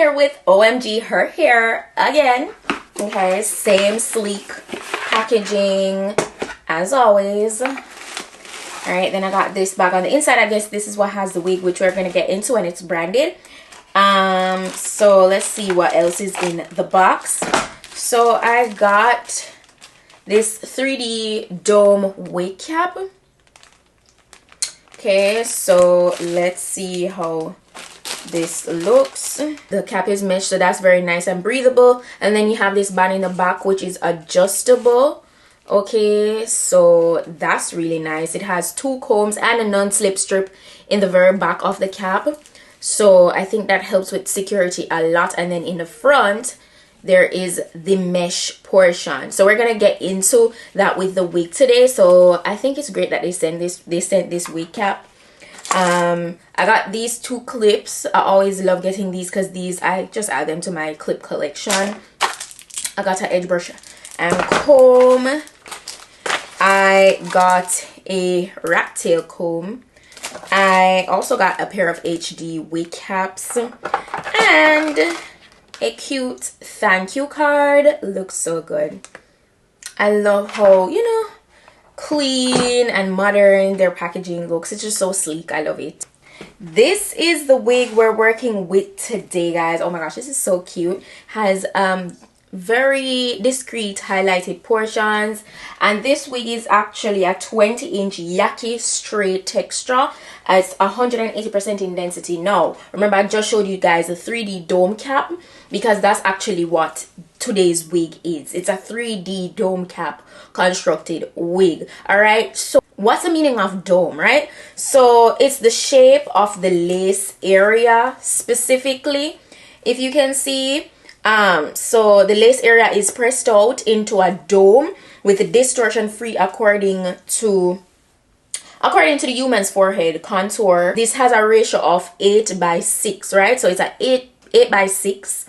here with OMG Her Hair again. Okay, same sleek packaging as always. Alright, then I got this bag on the inside. I guess this is what has the wig, which we're going to get into, and it's branded. So let's see what else is in the box. So I got this 3D dome wig cap. Okay, so let's see how this looks. The cap is mesh, so that's very nice and breathable. And then you have this band in the back, which is adjustable. Okay, so that's really nice. It has 2 combs and a non-slip strip in the very back of the cap, so I think that helps with security a lot. And then in the front there is the mesh portion, so we're gonna get into that with the wig today. So I think it's great that they sent this wig cap. I got these 2 clips. I always love getting these because these, I just add them to my clip collection. I got an edge brush and comb. I got a rat tail comb. I also got a pair of HD wig caps and a cute thank you card. Looks so good. I love how, you know, clean and modern their packaging looks. It's just so sleek. I love it. This is the wig we're working with today, guys. Oh my gosh, this is so cute. Has very discreet highlighted portions, and this wig is actually a 20-inch yaki straight texture. It's 180% in density. Now remember, I just showed you guys a 3D dome cap because that's actually what today's wig is. It's a 3D dome cap constructed wig. All right, so what's the meaning of dome, right? So it's the shape of the lace area specifically, if you can see. So the lace area is pressed out into a dome with the distortion free according to the human's forehead contour. This has a ratio of 8:6, right? So it's a 8:6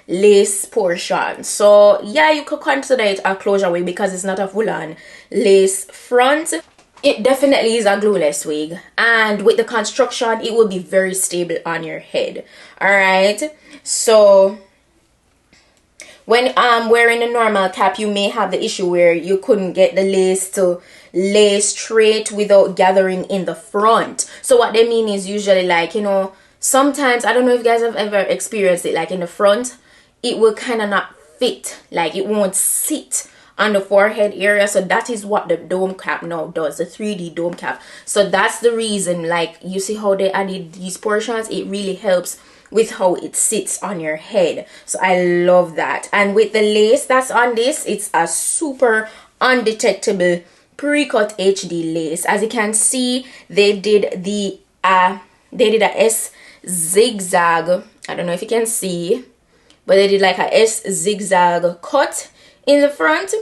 lace portion. So yeah, you could consider it a closure wig because it's not a full-on lace front. It definitely is a glueless wig, and with the construction it will be very stable on your head. All right, so when wearing a normal cap, you may have the issue where you couldn't get the lace to lay straight without gathering in the front. So what they mean is usually, like, you know, sometimes, I don't know if you guys have ever experienced it, like in the front it will kind of not fit, like it won't sit on the forehead area. So that is what the dome cap now does, the 3D dome cap. So that's the reason, like, you see how they added these portions. It really helps with how it sits on your head. So I love that. And with the lace that's on this, it's a super undetectable pre-cut HD lace. As you can see, they did a S zigzag. I don't know if you can see, but they did like a S zigzag cut in the front.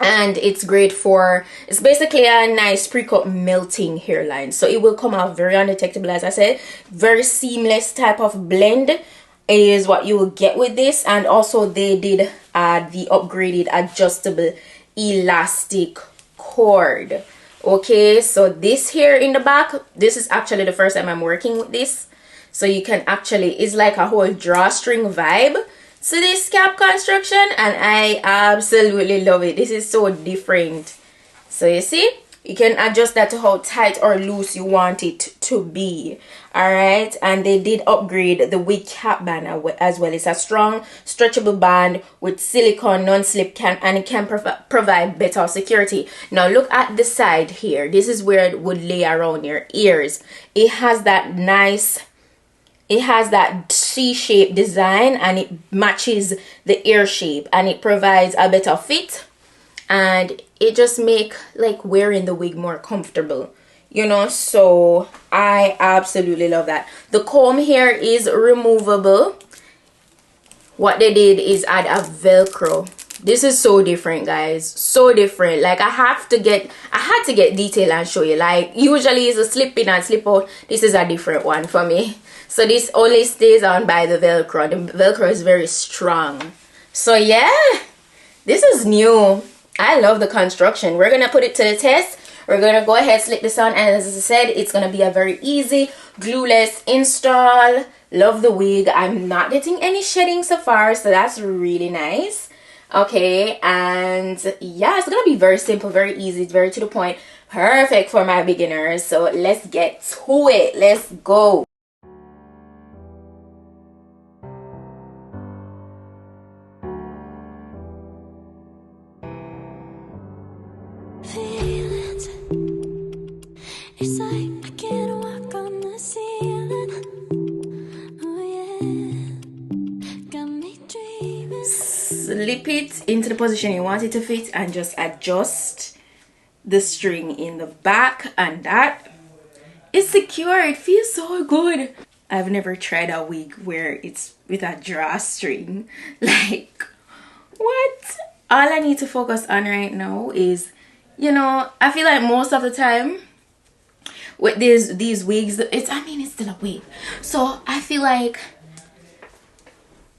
And it's great for, it's basically a nice pre-cut melting hairline, so it will come out very undetectable. As I said, very seamless type of blend is what you will get with this. And also they did the upgraded adjustable elastic cord. Okay, so this here in the back, this is actually the first time I'm working with this, so you can actually, it's like a whole drawstring vibe to this cap construction, and I absolutely love it. This is so different. So you see, you can adjust that to how tight or loose you want it to be. All right, and they did upgrade the wig cap band as well. It's a strong stretchable band with silicone non-slip and it can provide better security. Now look at the side here. This is where it would lay around your ears. It has that nice, it has that C-shaped design, and it matches the ear shape, and it provides a better fit, and it just make like wearing the wig more comfortable, you know. So I absolutely love that. The comb here is removable. What they did is add a Velcro. This is so different, guys, so different. Like I had to get detail and show you. Like usually it's a slip in and slip out. This is a different one for me. So this only stays on by the Velcro. The Velcro is very strong. So yeah, this is new. I love the construction. We're gonna put it to the test. We're gonna go ahead, slip this on, and as I said, it's gonna be a very easy glueless install. Love the wig. I'm not getting any shedding so far, so that's really nice. Okay, and yeah, it's gonna be very simple, very easy, very to the point, perfect for my beginners. So let's get to it. Let's go. It's like I can't walk on the ceiling. Oh yeah, got me dreaming. Slip it into the position you want it to fit and just adjust the string in the back, and that is secure. It feels so good. I've never tried a wig where it's with a drawstring. Like, what? All I need to focus on right now is, you know, I feel like most of the time with these wigs, it's still a wig, so I feel like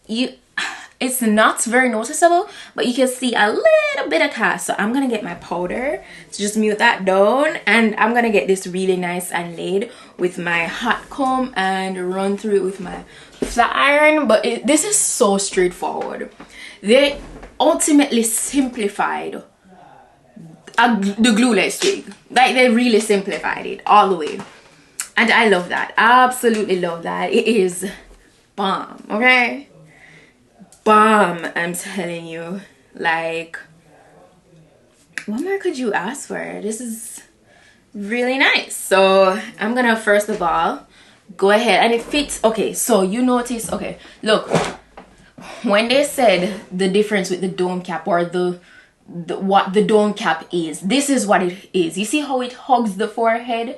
it's not very noticeable, but you can see a little bit of cast. So I'm gonna get my powder to just mute that down, and I'm gonna get this really nice and laid with my hot comb and run through it with my flat iron. But this is so straightforward. They ultimately simplified the glueless wig. Like, they really simplified it all the way, and I love that. Absolutely love that. It is bomb. Okay, bomb, I'm telling you. Like, what more could you ask for? This is really nice. So I'm gonna first of all go ahead, and it fits. Okay, so you notice, okay, look, when they said the difference with the dome cap, or what the dome cap is, this is what it is. You see how it hugs the forehead?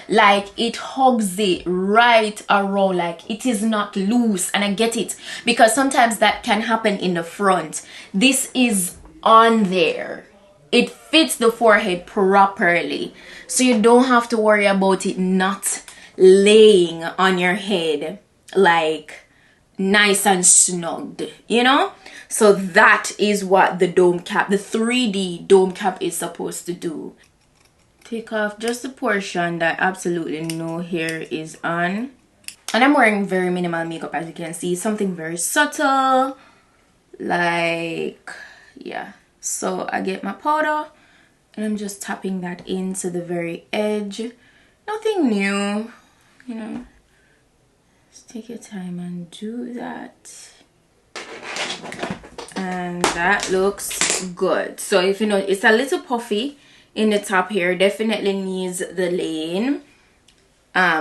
Like, it hugs it right around, like it is not loose. And I get it, because sometimes that can happen in the front. This is on there. It fits the forehead properly, so you don't have to worry about it not laying on your head, like nice and snugged, you know? So that is what the dome cap, the 3D dome cap, is supposed to do. Take off just the portion that absolutely no hair is on. And I'm wearing very minimal makeup, as you can see. Something very subtle. Like, yeah. So I get my powder, and I'm just tapping that into the very edge. Nothing new, you know. Just take your time and do that. And that looks good. So if you know, it's a little puffy in the top here, definitely needs the laying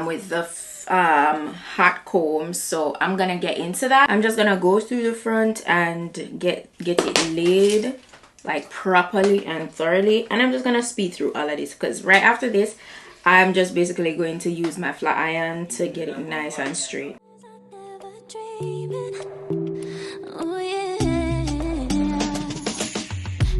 with the hot comb. So I'm gonna get into that. I'm just gonna go through the front and get it laid like properly and thoroughly, and I'm just gonna speed through all of this, because right after this I'm just basically going to use my flat iron to get it nice and straight. Oh yeah,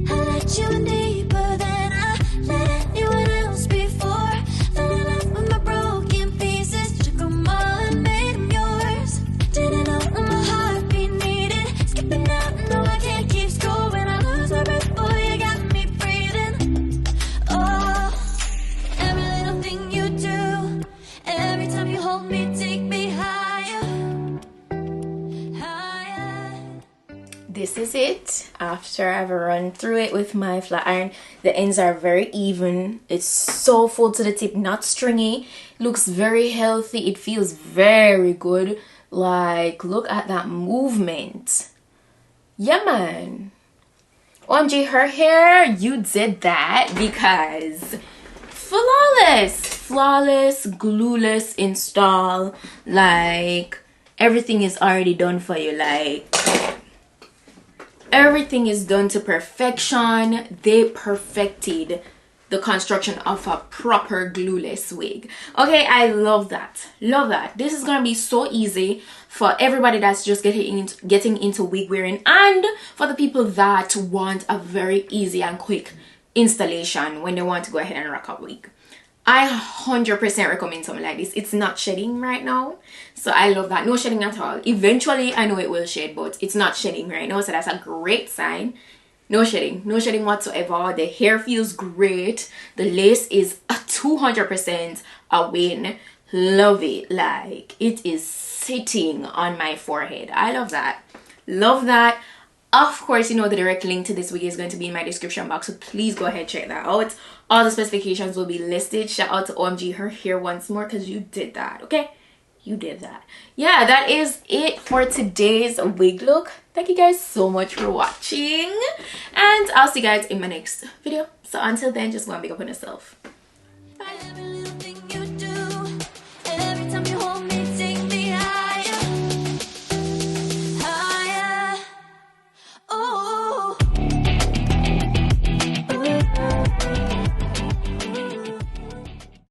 I let you in deeper than I let anyone else before. Then I left with my broken pieces, took them all and made them yours. Didn't know when my heartbeat needed skipping out, no I can't keep score. When I lose my breath, boy, you got me breathing. Oh, every little thing you do, every time you hold me, take me higher. This is it after I've run through it with my flat iron. The ends are very even. It's so full to the tip, not stringy. Looks very healthy. It feels very good. Like, look at that movement. Yeah, man. OMGHerHair, you did that, because flawless glueless install. Like, everything is already done for you. Like, everything is done to perfection. They perfected the construction of a proper glueless wig. Okay, I love that. Love that. This is gonna be so easy for everybody that's just getting into wig wearing, and for the people that want a very easy and quick installation when they want to go ahead and rock a wig. I 100% recommend something like this. It's not shedding right now, so I love that. No shedding at all. Eventually I know it will shed, but it's not shedding right now, so that's a great sign. No shedding whatsoever. The hair feels great. The lace is a 200% a win. love it. Like, it is sitting on my forehead. I love that. Love that. Of course, you know the direct link to this wig is going to be in my description box, so please go ahead, check that out. All the specifications will be listed. Shout out to OMGHerHair once more, because you did that, okay? You did that. Yeah, that is it for today's wig look. Thank you guys so much for watching, and I'll see you guys in my next video. So until then, just go and big up on yourself.